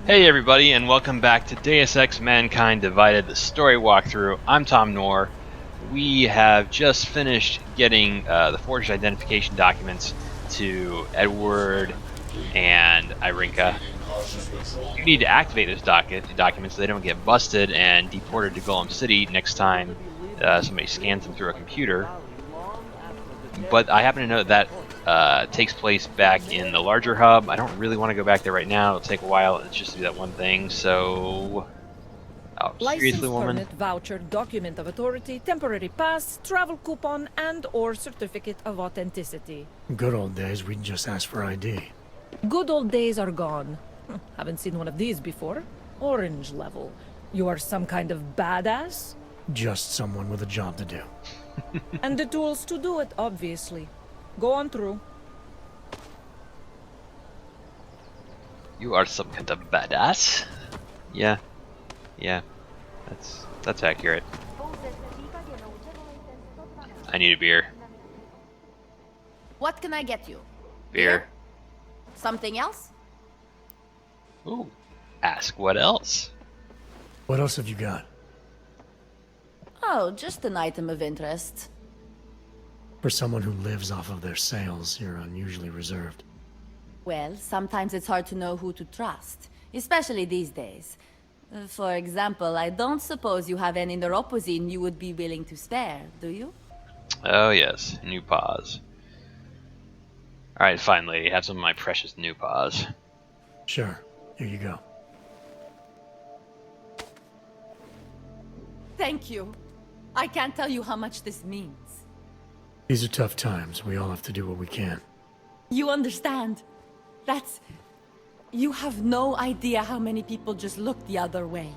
Hey everybody, and welcome back to Deus Ex Mankind Divided, the story walkthrough. I'm Tom Noor. We have just finished getting the forged identification documents to Edward and Irinka. You need to activate those documents so they don't get busted and deported to Golem City next time somebody scans them through a computer. But I happen to know that takes place back in the larger hub. I don't really want to go back there right now. It'll take a while. It's just to do that one thing. So, seriously, License woman? permit, voucher, document of authority, temporary pass, travel coupon, and/or certificate of authenticity. Good old days, we'd just ask for ID. Good old days are gone. Haven't seen one of these before. Orange level. You are some kind of badass? Just someone with a job to do. And the tools to do it, obviously. Go on through. You are some kind of badass. Yeah, that's accurate. I need a beer. What can I get you? Beer. Something else? Ooh. Ask what else? What else have you got? Oh, just an item of interest. For someone who lives off of their sales, you're unusually reserved. Well, sometimes it's hard to know who to trust, especially these days. For example, I don't suppose you have any neuropozyne you would be willing to spare, do you? Oh yes, new pause. Alright, fine lady, have some of my precious new pause. Sure, here you go. Thank you. I can't tell you how much this means. These are tough times. We all have to do what we can. You understand? That's... You have no idea how many people just look the other way.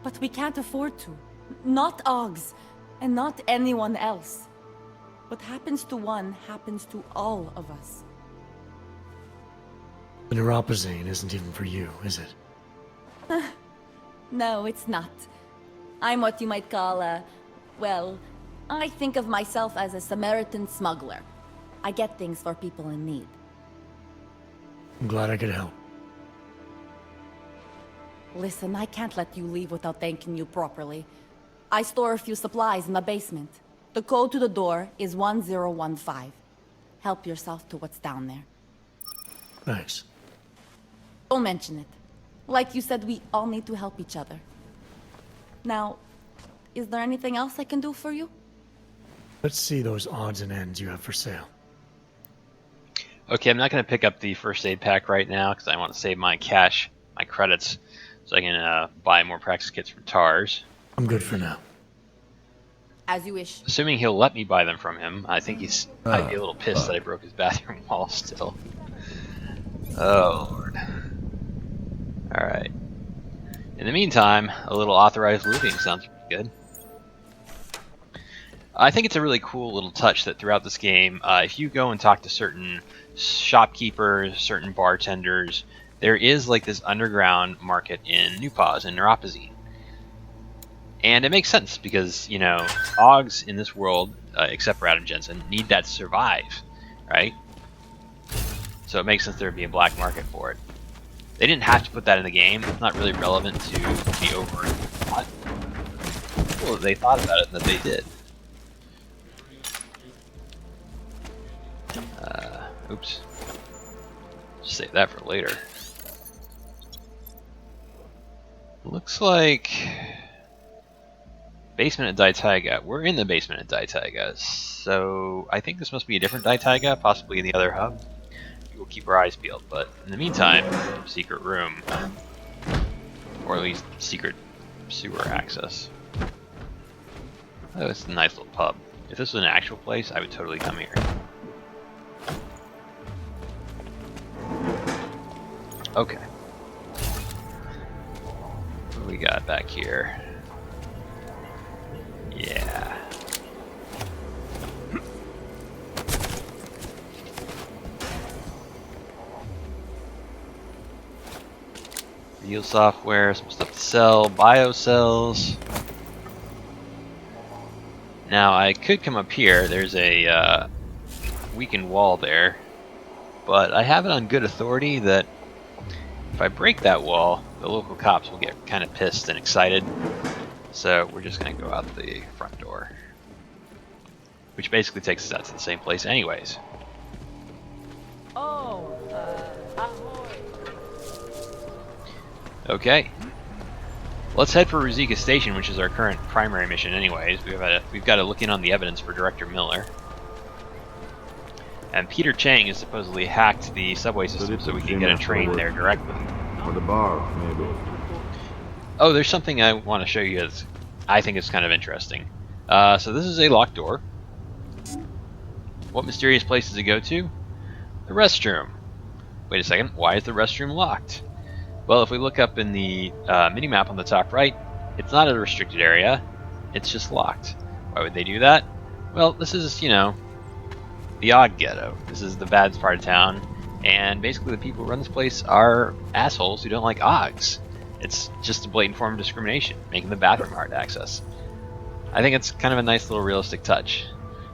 But we can't afford to. Not Oggs, and not anyone else. What happens to one happens to all of us. The neuropozyne isn't even for you, is it? No, it's not. I'm what you might call a... well, I think of myself as a Samaritan smuggler. I get things for people in need. I'm glad I could help. Listen, I can't let you leave without thanking you properly. I store a few supplies in the basement. The code to the door is 1015. Help yourself to what's down there. Thanks. Don't mention it. Like you said, we all need to help each other. Now, is there anything else I can do for you? Let's see those odds and ends you have for sale. Okay, I'm not going to pick up the first aid pack right now because I want to save my cash, my credits, so I can buy more practice kits from TARS. I'm good for now. As you wish. Assuming he'll let me buy them from him. I think he's might be a little pissed that I broke his bathroom wall still. Oh, Lord. Alright. In the meantime, a little authorized looting sounds pretty good. I think it's a really cool little touch that throughout this game, if you go and talk to certain shopkeepers, certain bartenders, there is like this underground market in New Pause, in Neuropozyne. And it makes sense because, you know, Oggs in this world, except for Adam Jensen, need that to survive, right? So it makes sense there would be a black market for it. They didn't have to put that in the game. It's not really relevant to the overall plot. Cool that they thought about it and that they did. Oops. Save that for later. Looks like basement at Daitaiga. We're in the basement at Daitaiga, so I think this must be a different Daitaiga, possibly in the other hub. We'll keep our eyes peeled, but in the meantime, secret room, or at least secret sewer access. Oh, it's a nice little pub. If this was an actual place, I would totally come here. Okay. What do we got back here? Yeah. Real software, some stuff to sell, biocells. Now I could come up here. There's a weakened wall there, but I have it on good authority that if I break that wall, the local cops will get kind of pissed and excited. So we're just going to go out the front door. Which basically takes us out to the same place anyways. Oh, ahoy. Okay. Let's head for Ruzika Station, which is our current primary mission anyways. We've got to look in on the evidence for Director Miller. And Peter Chang has supposedly hacked the subway system so we can get a train there directly. For the bar, maybe. Oh, there's something I want to show you that I think is kind of interesting. So this is a locked door. What mysterious place does it go to? The restroom. Wait a second, why is the restroom locked? Well, if we look up in the mini-map on the top right, it's not a restricted area, it's just locked. Why would they do that? Well, this is, you know, the Og Ghetto. This is the bad part of town, and basically the people who run this place are assholes who don't like Ogs. It's just a blatant form of discrimination, making the bathroom hard to access. I think it's kind of a nice little realistic touch.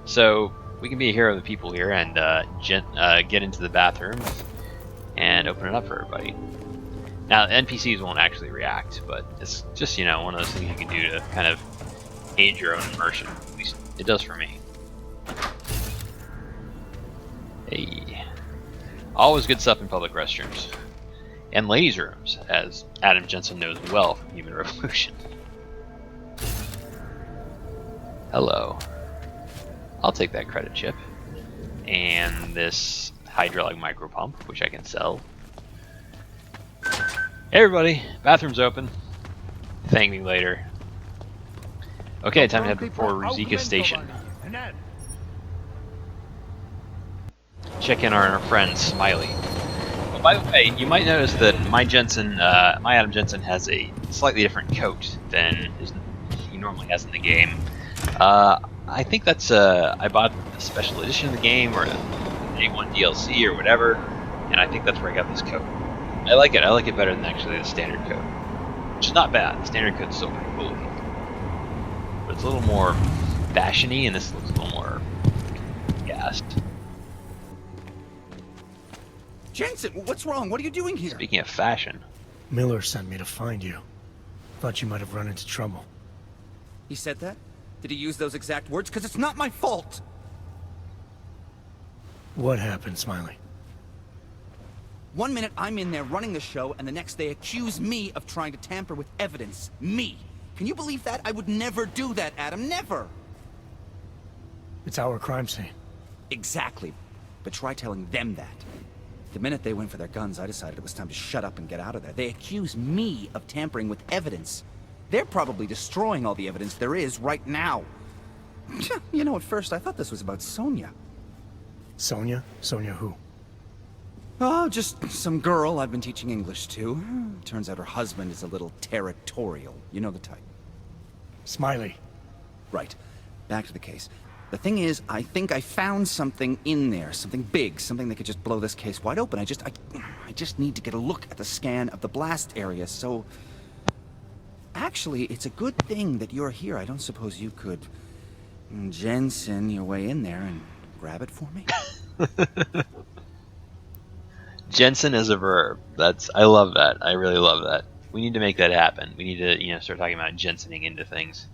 So we can be a hero of the people here and get into the bathroom and open it up for everybody. Now, NPCs won't actually react, but it's just, you know, one of those things you can do to kind of aid your own immersion. At least it does for me. Hey. Always good stuff in public restrooms. And ladies' rooms, as Adam Jensen knows well from Human Revolution. Hello. I'll take that credit chip. And this hydraulic micro pump, which I can sell. Hey everybody, bathroom's open. Thank me later. Okay, time to head for Ruzika Station. Check in on our friend Smiley. Oh, by the way, you might notice that my Adam Jensen has a slightly different coat than he normally has in the game. I think that's I bought a special edition of the game or Day 1 DLC or whatever, and I think that's where I got this coat. I like it. I like it better than actually the standard coat, which is not bad. The standard coat's still pretty cool looking, but it's a little more fashiony, and this looks a little more gassed. Jensen, what's wrong? What are you doing here? Speaking of fashion, Miller sent me to find you. Thought you might have run into trouble. He said that? Did he use those exact words? Because it's not my fault! What happened, Smiley? 1 minute I'm in there running the show, and the next they accuse me of trying to tamper with evidence. Me! Can you believe that? I would never do that, Adam. Never! It's our crime scene. Exactly. But try telling them that. The minute they went for their guns, I decided it was time to shut up and get out of there. They accuse me of tampering with evidence. They're probably destroying all the evidence there is right now. You know, at first I thought this was about Sonia. Sonia? Sonia who? Oh, just some girl I've been teaching English to. Turns out her husband is a little territorial. You know the type. Smiley. Right. Back to the case. The thing is, I think I found something in there. Something big. Something that could just blow this case wide open. I just need to get a look at the scan of the blast area, so... Actually, it's a good thing that you're here. I don't suppose you could... Jensen your way in there and grab it for me? Jensen is a verb. I love that. I really love that. We need to make that happen. We need to, you know, start talking about Jensening into things.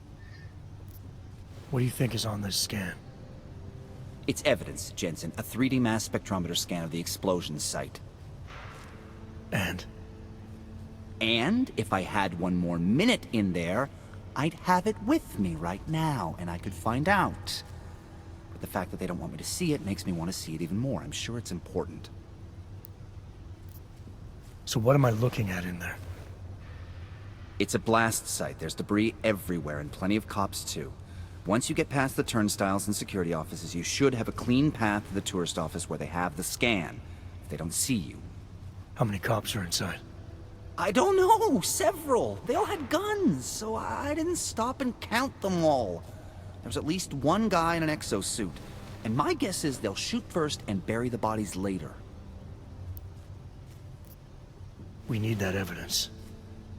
What do you think is on this scan? It's evidence, Jensen. A 3D mass spectrometer scan of the explosion site. And? And if I had 1 more minute in there, I'd have it with me right now, and I could find out. But the fact that they don't want me to see it makes me want to see it even more. I'm sure it's important. So what am I looking at in there? It's a blast site. There's debris everywhere, and plenty of cops too. Once you get past the turnstiles and security offices, you should have a clean path to the tourist office where they have the scan, if they don't see you. How many cops are inside? I don't know. Several. They all had guns, so I didn't stop and count them all. There was at least 1 guy in an exosuit, and my guess is they'll shoot first and bury the bodies later. We need that evidence.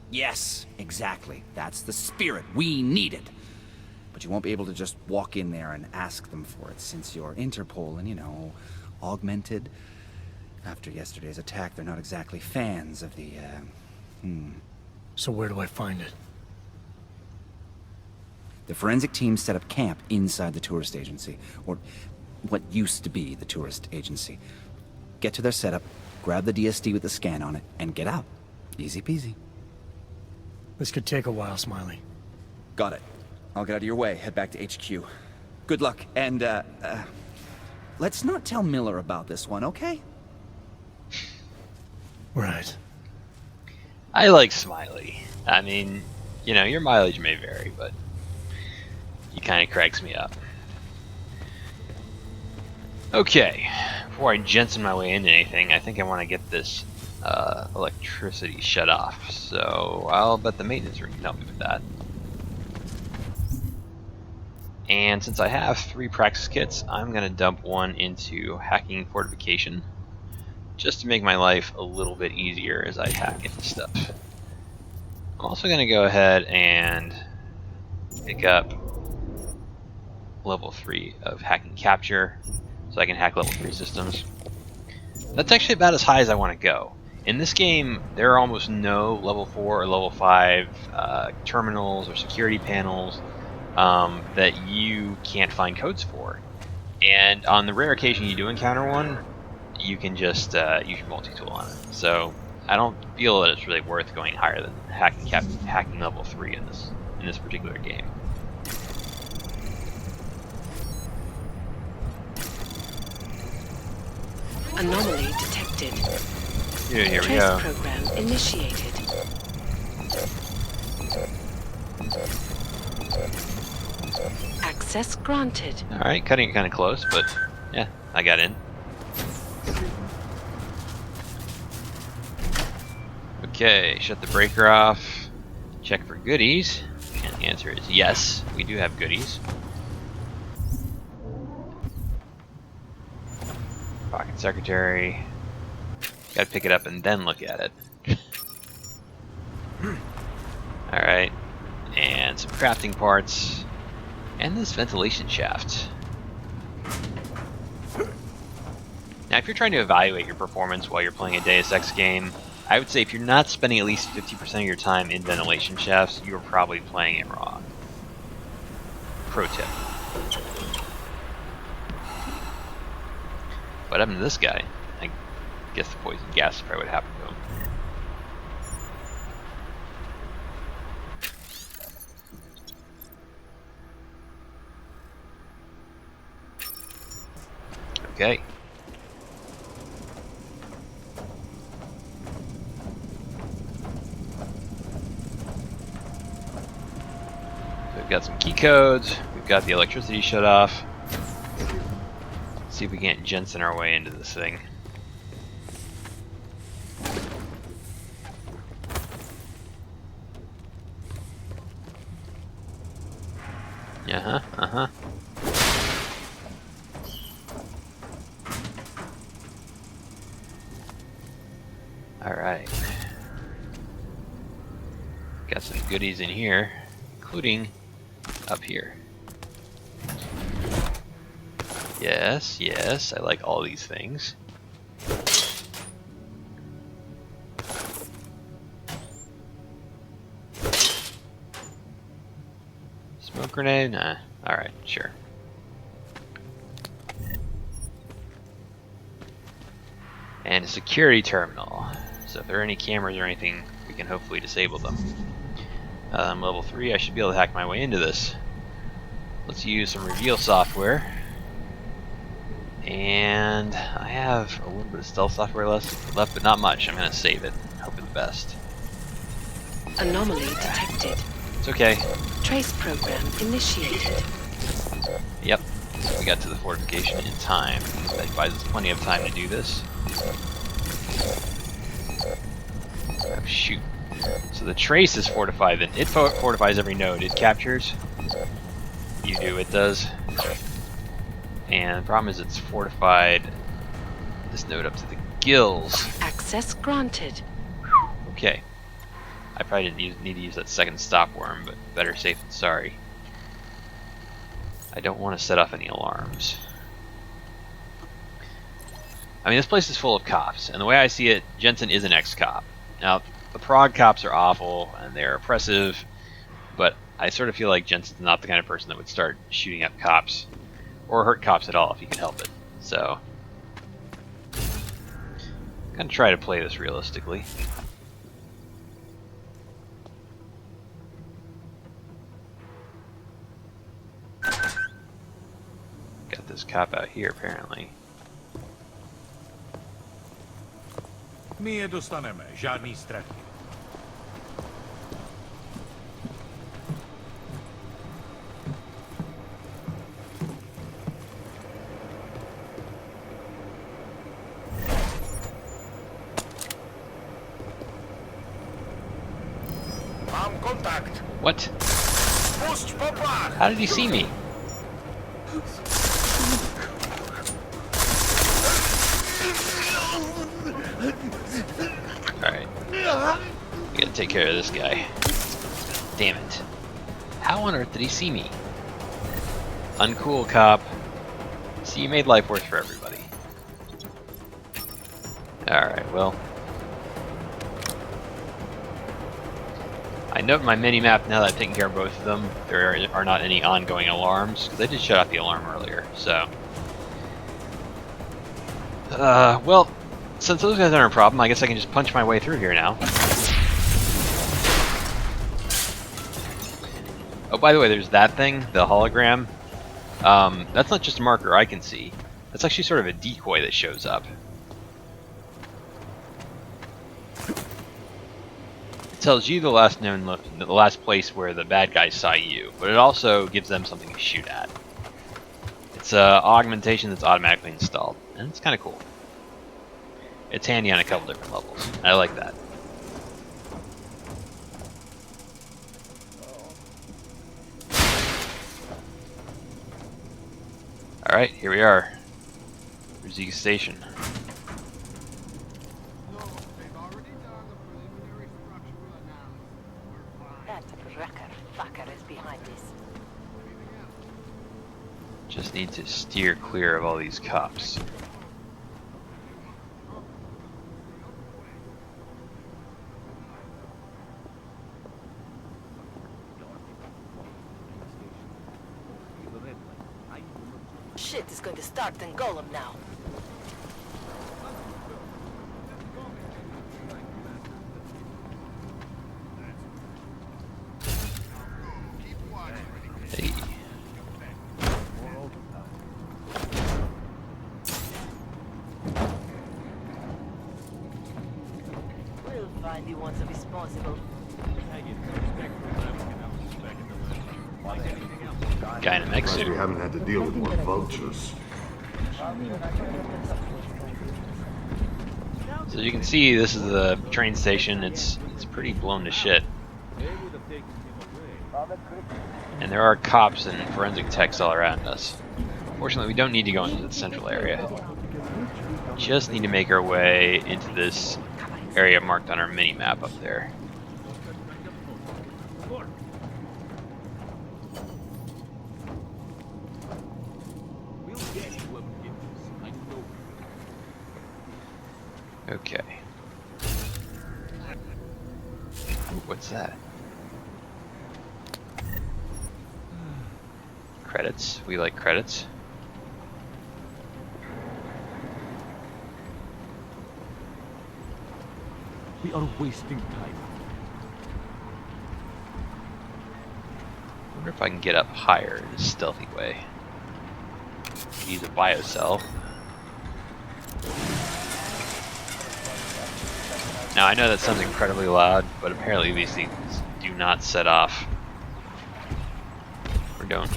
Yes, exactly. That's the spirit. We need it. But you won't be able to just walk in there and ask them for it, since you're Interpol and, you know, augmented. After yesterday's attack, they're not exactly fans of the, So where do I find it? The forensic team set up camp inside the tourist agency, or what used to be the tourist agency. Get to their setup, grab the DSD with the scan on it, and get out. Easy peasy. This could take a while, Smiley. Got it. I'll get out of your way, head back to HQ. Good luck, and, let's not tell Miller about this one, okay? Right. I like Smiley. I mean, you know, your mileage may vary, but he kind of cracks me up. Okay, before I Jensen my way into anything, I think I want to get this electricity shut off. So I'll bet the maintenance room can help me with that. And since I have 3 praxis kits, I'm going to dump one into hacking fortification, just to make my life a little bit easier as I hack into stuff. I'm also going to go ahead and pick up level 3 of hacking capture, so I can hack level 3 systems. That's actually about as high as I want to go. In this game, there are almost no level 4 or level 5 terminals or security panels that you can't find codes for. And on the rare occasion you do encounter one, you can just use your multi-tool on it. So I don't feel that it's really worth going higher than hacking level 3 in this particular game. Anomaly detected. Yeah, here we Trace go. program initiated. Access granted. Alright, cutting it kind of close, but yeah, I got in. Okay, shut the breaker off. Check for goodies. And the answer is yes, we do have goodies. Pocket secretary. Gotta pick it up and then look at it. Alright. And some crafting parts. And this ventilation shaft. Now, if you're trying to evaluate your performance while you're playing a Deus Ex game, I would say if you're not spending at least 50% of your time in ventilation shafts, you're probably playing it wrong. Pro tip. What happened to this guy? I guess the poison gas is probably what happened to him. Okay. So we've got some key codes. We've got the electricity shut off. Let's see if we can't Jensen our way into this thing. Uh-huh. Alright. Got some goodies in here, including up here. Yes, yes, I like all these things. Smoke grenade? Nah. Alright, sure. And a security terminal. So if there are any cameras or anything, we can hopefully disable them. Level 3, I should be able to hack my way into this. Let's use some reveal software. And I have a little bit of stealth software left, but not much. I'm going to save it. Hope for the best. Anomaly detected. It's okay. Trace program initiated. Yep. We got to the fortification in time. That buys us plenty of time to do this. Oh, shoot. So the trace is fortified, then it fortifies every node it captures. You do, it does. And the problem is it's fortified this node up to the gills. Access granted. Okay. I probably didn't need to use that second stop worm, but better safe than sorry. I don't want to set off any alarms. I mean, this place is full of cops, and the way I see it, Jensen is an ex-cop. Now, the Prague cops are awful, and they're oppressive, but I sort of feel like Jensen's not the kind of person that would start shooting up cops, or hurt cops at all if he could help it. So, I'm going to try to play this realistically. Got this cop out here, apparently. My je dostaneme, žádný strach. Mám kontakt. What? Pusť poplach. How did he see me? Alright. We gotta take care of this guy. Damn it. How on earth did he see me? Uncool cop. See, you made life worse for everybody. Alright, well. I note in my mini-map now that I've taken care of both of them, there are not any ongoing alarms, because I did shut off the alarm earlier, so... well, since those guys aren't a problem, I guess I can just punch my way through here now. Oh, by the way, there's that thing, the hologram. That's not just a marker I can see. That's actually sort of a decoy that shows up. It tells you the last place where the bad guys saw you, but it also gives them something to shoot at. It's an augmentation that's automatically installed, and it's kind of cool. It's handy on a couple different levels. I like that. Alright, here we are. Ruzika Station. That wrecker fucker is behind this. Just need to steer clear of all these cops. Shit is going to start in Golem now. Hey. We'll find the ones responsible. Guy in a mech We suit. haven't had to deal with more vultures. So you can see, this is the train station. It's pretty blown to shit. And there are cops and forensic techs all around us. Fortunately, we don't need to go into the central area. Just need to make our way into this area marked on our mini-map up there. Okay. Ooh, what's that? Credits. We like credits. We are wasting time. I wonder if I can get up higher in a stealthy way. Use a biocell. Now I know that sounds incredibly loud, but apparently these things do not set off or don't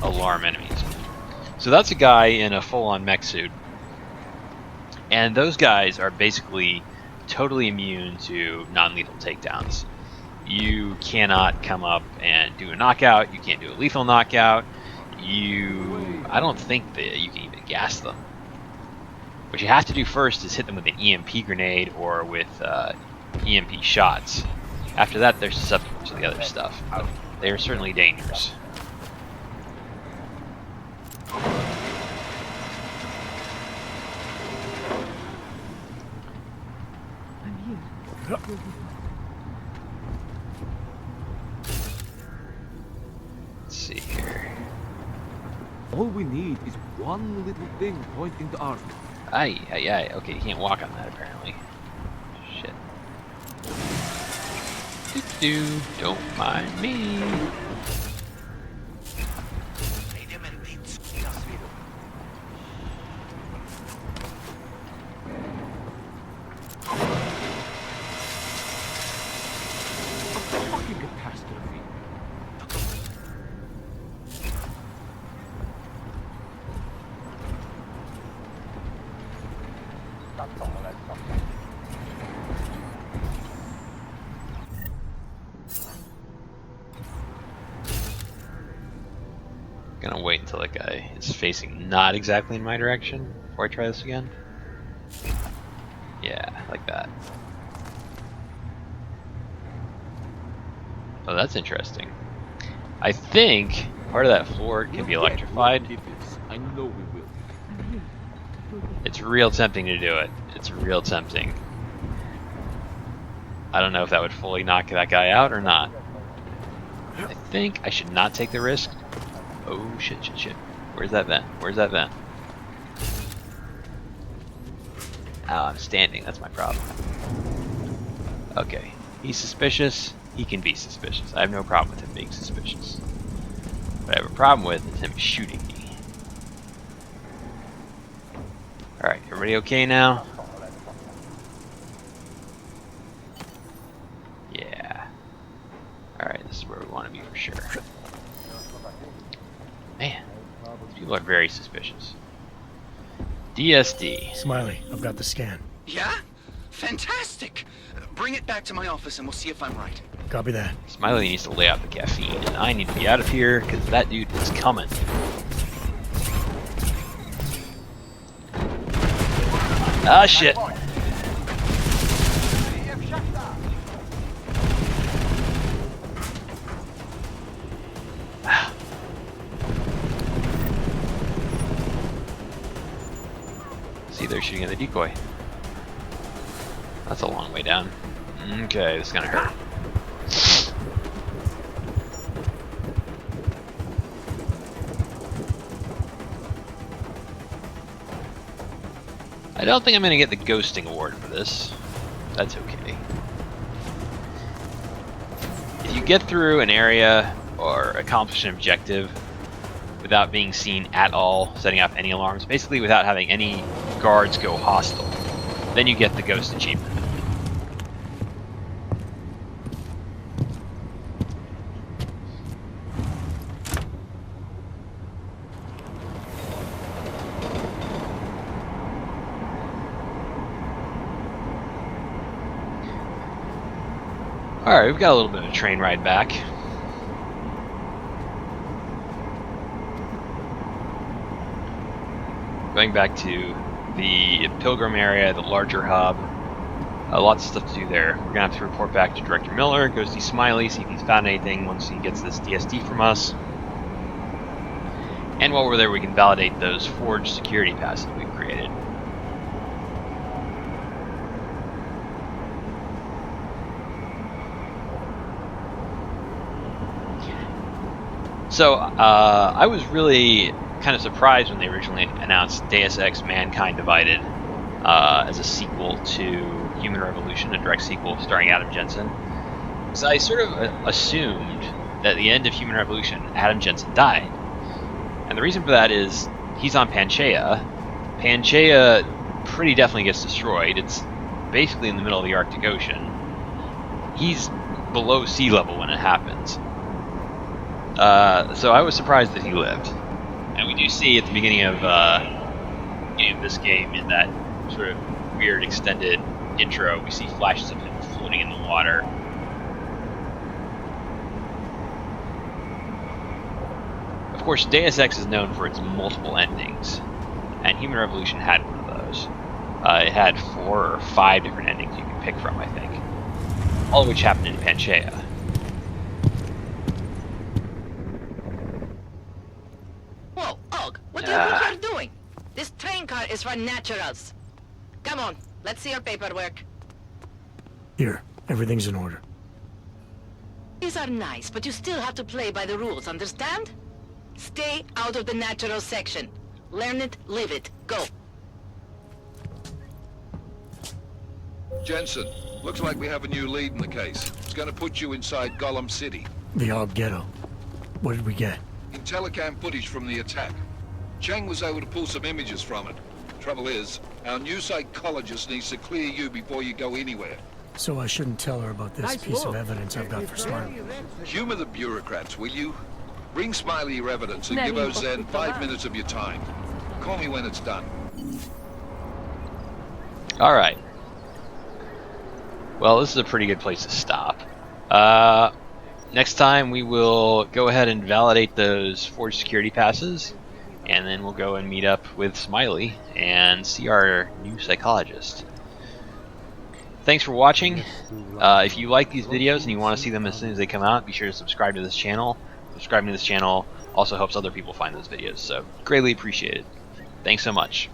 alarm enemies. So that's a guy in a full-on mech suit, and those guys are basically totally immune to non-lethal takedowns. You cannot come up and do a knockout, you can't do a lethal knockout, I don't think that you can even gas them. What you have to do first is hit them with an EMP grenade or with EMP shots. After that, they're susceptible to the other stuff. They are certainly dangerous. All we need is one little thing pointing to Ark. Aye, aye, aye. Okay, you can't walk on that apparently. Shit. Doo-doo, don't mind me. Fucking catastrophe. Gonna wait until that guy is facing not exactly in my direction before I try this again. Yeah, like that. Oh, that's interesting. I think part of that floor can be electrified. It is. I know we will. It's real tempting to do it. It's real tempting. I don't know if that would fully knock that guy out or not. I think I should not take the risk. Oh shit, shit, shit. Where's that vent? Where's that vent? Oh, I'm standing. That's my problem. Okay. He's suspicious. He can be suspicious. I have no problem with him being suspicious. What I have a problem with is him shooting me. Alright, everybody okay now? Yeah. Alright, this is where we want to be for sure. Man, these people are very suspicious. DSD. Smiley, I've got the scan. Yeah? Fantastic! Bring it back to my office and we'll see if I'm right. Copy that. Smiley needs to lay out the caffeine, and I need to be out of here because that dude is coming. Ah, shit. See, they're shooting at the decoy. That's a long way down. Okay, this is gonna hurt. I don't think I'm gonna get the ghosting award for this. That's okay. If you get through an area or accomplish an objective without being seen at all, setting off any alarms, basically without having any guards go hostile, then you get the ghost achievement. Alright, we've got a little bit of a train ride back. Going back to the Pilgrim area, the larger hub. Lots of stuff to do there. We're going to have to report back to Director Miller, go see Smiley, see if he's found anything once he gets this DSD from us. And while we're there, we can validate those forged security passes we've created. So, I was really kind of surprised when they originally announced Deus Ex Mankind Divided as a sequel to Human Revolution, a direct sequel starring Adam Jensen. So I sort of assumed that at the end of Human Revolution, Adam Jensen died. And the reason for that is he's on Panchaea. Panchaea pretty definitely gets destroyed. It's basically in the middle of the Arctic Ocean. He's below sea level when it happens. So I was surprised that he lived. And we do see at the beginning of this game, in that sort of weird extended intro, we see flashes of him floating in the water. Of course, Deus Ex is known for its multiple endings, and Human Revolution had one of those. It had 4 or 5 different endings you could pick from, I think, all of which happened in Panchaea. Whoa, Og, what do you think you're doing? This train car is for naturals. Come on, let's see your paperwork. Here, everything's in order. These are nice, but you still have to play by the rules, understand? Stay out of the natural section. Learn it, live it. Go. Jensen, looks like we have a new lead in the case. It's gonna put you inside Gollum City. The Og Ghetto. What did we get? Intellicam footage from the attack. Chang was able to pull some images from it. Trouble is, our new psychologist needs to clear you before you go anywhere. So I shouldn't tell her about this piece of evidence I've got for Smiley. Humor the bureaucrats, will you? Bring Smiley your evidence and give Ozen 5 minutes of your time. Call me when it's done. Alright. Well, this is a pretty good place to stop. Next time we will go ahead and validate those forged security passes, and then we'll go and meet up with Smiley and see our new psychologist. Thanks for watching. If you like these videos and you want to see them as soon as they come out, be sure to subscribe to this channel. Subscribing to this channel also helps other people find those videos, so greatly appreciated. Thanks so much.